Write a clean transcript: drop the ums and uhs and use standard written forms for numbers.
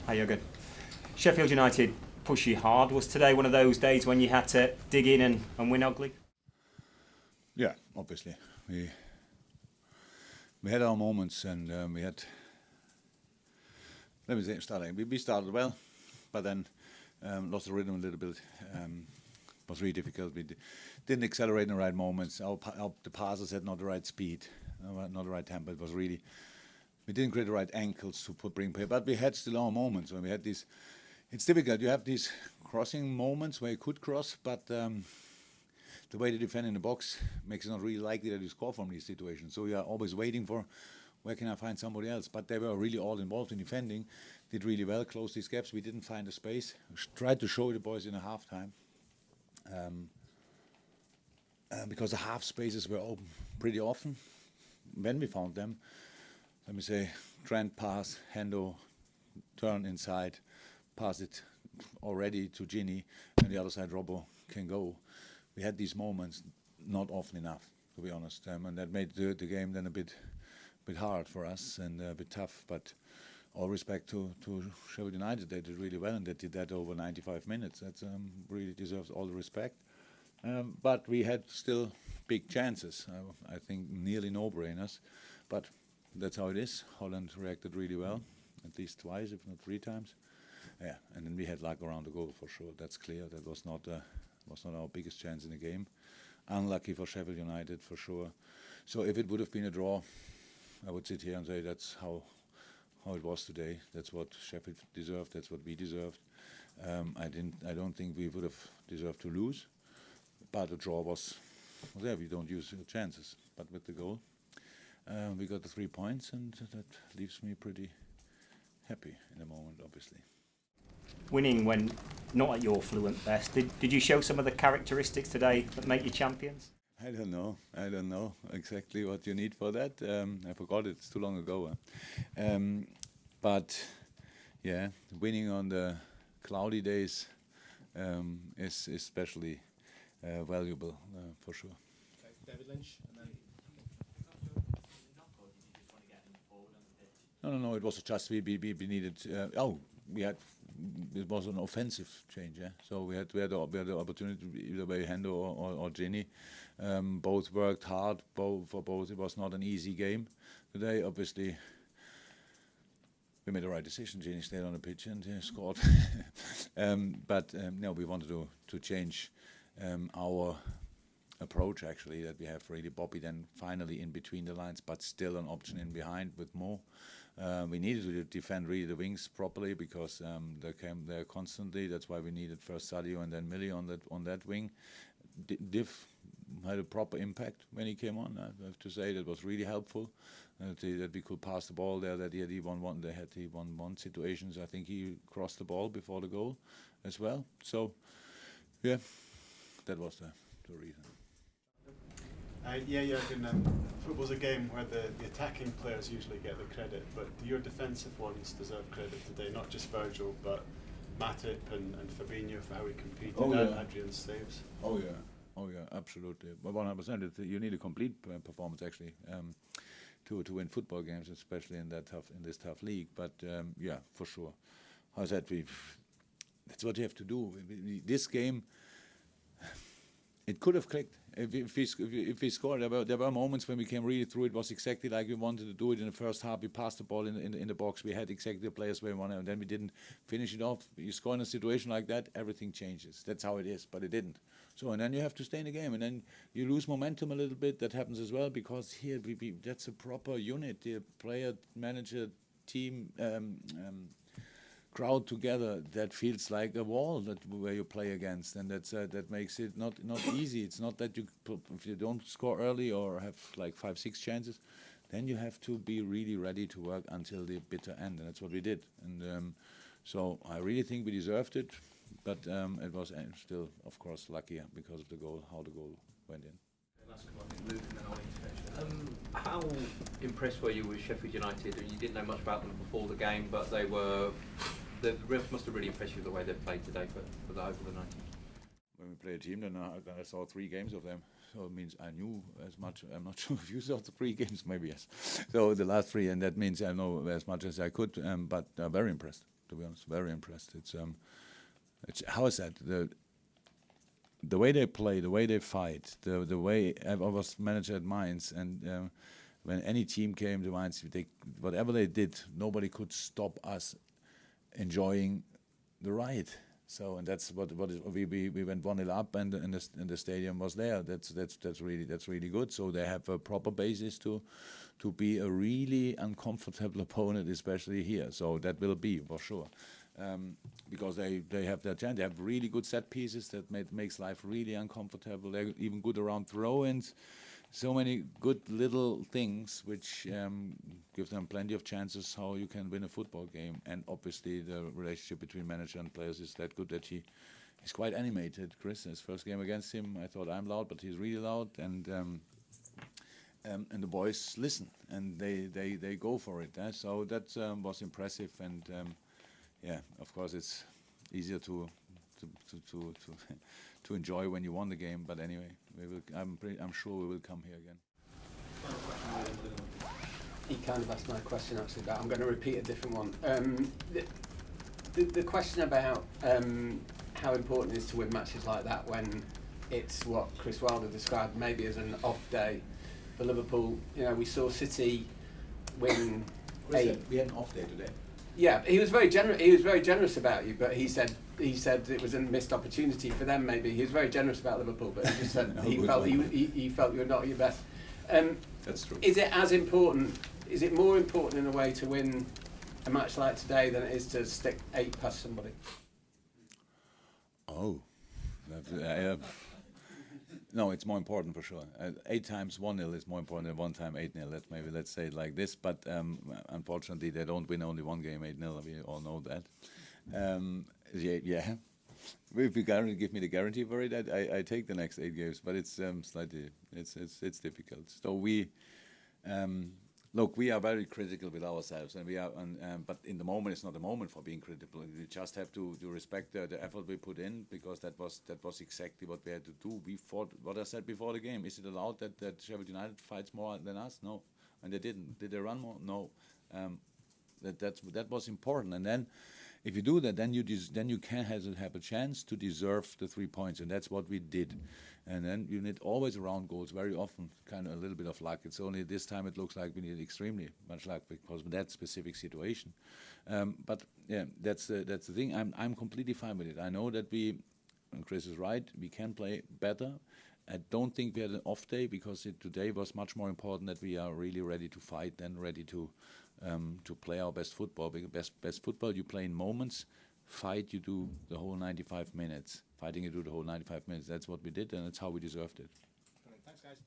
Hi Jürgen. Sheffield United push you hard. Was today one of those days when you had to dig in and win ugly? Yeah, obviously. We had our moments, and we had. Let me say, we started well, but then lost the rhythm a little bit. Was really difficult. We didn't accelerate in the right moments. The passes had not the right speed, not the right tempo. It was really. We didn't create the right ankles to bring play, but we had still our moments when we had these. It's difficult. You have these crossing moments where you could cross, but the way they defend in the box makes it not really likely that you score from these situations. So you are always waiting for where can I find somebody else. But they were really all involved in defending, did really well, closed these gaps. We didn't find the space. Tried to show the boys in a half time. Because the half spaces were open pretty often. When we found them, let me say, Trent pass, Hendo, turn inside, pass it already to Ginny, and the other side Robbo can go. We had these moments, not often enough, to be honest, and that made the game then a bit hard for us and a bit tough. But all respect to Sheffield United, they did really well, and they did that over 95 minutes. That really deserves all the respect. But we had still big chances. I think nearly no-brainers, but that's how it is. Holland reacted really well, at least twice, if not three times. Yeah, and then we had luck around the goal for sure. That's clear. That was not our biggest chance in the game. Unlucky for Sheffield United for sure. So if it would have been a draw, I would sit here and say that's how it was today. That's what Sheffield deserved. That's what we deserved. I don't think we would have deserved to lose. But the draw was there. We don't use the chances. But with the goal, we got the 3 points, and that leaves me pretty happy in the moment, obviously. Winning when not at your fluent best. Did you show some of the characteristics today that make you champions? I don't know exactly what you need for that. I forgot it. It's too long ago. But yeah, winning on the cloudy days is especially valuable for sure. Okay, David Lynch, and then. No. It was just we needed. It was an offensive change. Yeah. So we had the opportunity either by Hendo or Ginny. Both worked hard. For both, it was not an easy game today. Obviously, we made the right decision. Ginny stayed on the pitch and scored. But we wanted to change our approach, actually, that we have really Bobby then finally in between the lines, but still an option in behind with Mo. We needed to defend really the wings properly because they came there constantly. That's why we needed first Sadio and then Millie on that wing. Div had a proper impact when he came on. I have to say that was really helpful. That we could pass the ball there. That he had the 1-1. They had the 1-1 situations. I think he crossed the ball before the goal as well. So yeah, that was the reason. Football's a game where the attacking players usually get the credit, but your defensive ones deserve credit today, not just Virgil, but Matip and Fabinho for how he competed, and Adrian's saves. Oh yeah, absolutely. 100%. You need a complete performance actually to win football games, especially in this tough league. But yeah, for sure. As I said, that's what you have to do. This game, it could have clicked if we scored. There were moments when we came really through. It was exactly like we wanted to do it in the first half. We passed the ball in the box. We had exactly the players where we wanted, and then we didn't finish it off. You score in a situation like that, everything changes. That's how it is, but it didn't. So and then you have to stay in the game, and then you lose momentum a little bit. That happens as well because here that's a proper unit. The player, manager, team. Crowd together, that feels like a wall where you play against, and that makes it not easy. It's not that if you don't score early or have like 5-6 chances, then you have to be really ready to work until the bitter end, and that's what we did. And so I really think we deserved it, but it was still, of course, lucky because of the goal, how the goal went in. Last couple, I think, Luke, and then I'll intervention. How impressed were you with Sheffield United? You didn't know much about them before the game, but the refs must have really impressed you the way they played today for the over the 90. When we play a team, then I saw 3 games of them. So it means I knew as much. I'm not sure if you saw the 3 games, maybe yes. So the last 3, and that means I know as much as I could. But very impressed. To be honest, very impressed. It's how is that the way they play, the way they fight, the way I was manager at Mainz, and when any team came to Mainz, whatever they did, nobody could stop us enjoying the ride. So, and that's what we went 1-0 up, and the stadium was there. That's really good. So they have a proper basis to be a really uncomfortable opponent, especially here. So that will be for sure, because they have their chance. They have really good set pieces that makes life really uncomfortable. They're even good around throw-ins. So many good little things which give them plenty of chances how you can win a football game. And obviously the relationship between manager and players is that good that he's quite animated. Chris, his first game against him, I thought I'm loud, but he's really loud. And the boys listen and they go for it. So that was impressive. And yeah, of course it's easier to enjoy when you won the game, but anyway, I'm sure we will come here again. He kind of asked my question actually, but I'm going to repeat a different one. The question about how important it is to win matches like that when it's what Chris Wilder described maybe as an off day for Liverpool. You know, we saw City win. We had an off day today. Yeah, he was very generous. He was very generous about you, but he said it was a missed opportunity for them. Maybe he was very generous about Liverpool, but he just said he felt you were not at your best. That's true. Is it as important? Is it more important in a way to win a match like today than it is to stick 8 past somebody? Oh, no, it's more important for sure. 8 times 1-0 is more important than 1 time 8-0. Let's say it like this. But unfortunately, they don't win only one game 8-0. We all know that. Yeah. If you give me the guarantee for it, I take the next 8 games. But it's slightly it's difficult. So we. Look, we are very critical with ourselves, and but in the moment, it's not a moment for being critical. We just have to respect the effort we put in, because that was exactly what we had to do. We fought. What I said before the game: is it allowed that Sheffield United fights more than us? No, and they didn't. Did they run more? No. That was important, and then. If you do that, then you can have a chance to deserve the 3 points, and that's what we did. And then you need always around goals. Very often, kind of a little bit of luck. It's only this time it looks like we need extremely much luck because of that specific situation. But yeah, that's the thing. I'm completely fine with it. I know that and Chris is right, we can play better. I don't think we had an off day, because today was much more important that we are really ready to fight and ready to play our best football. Because best football you play in moments. Fight you do the whole 95 minutes. Fighting you do the whole 95 minutes. That's what we did, and that's how we deserved it. Thanks, guys.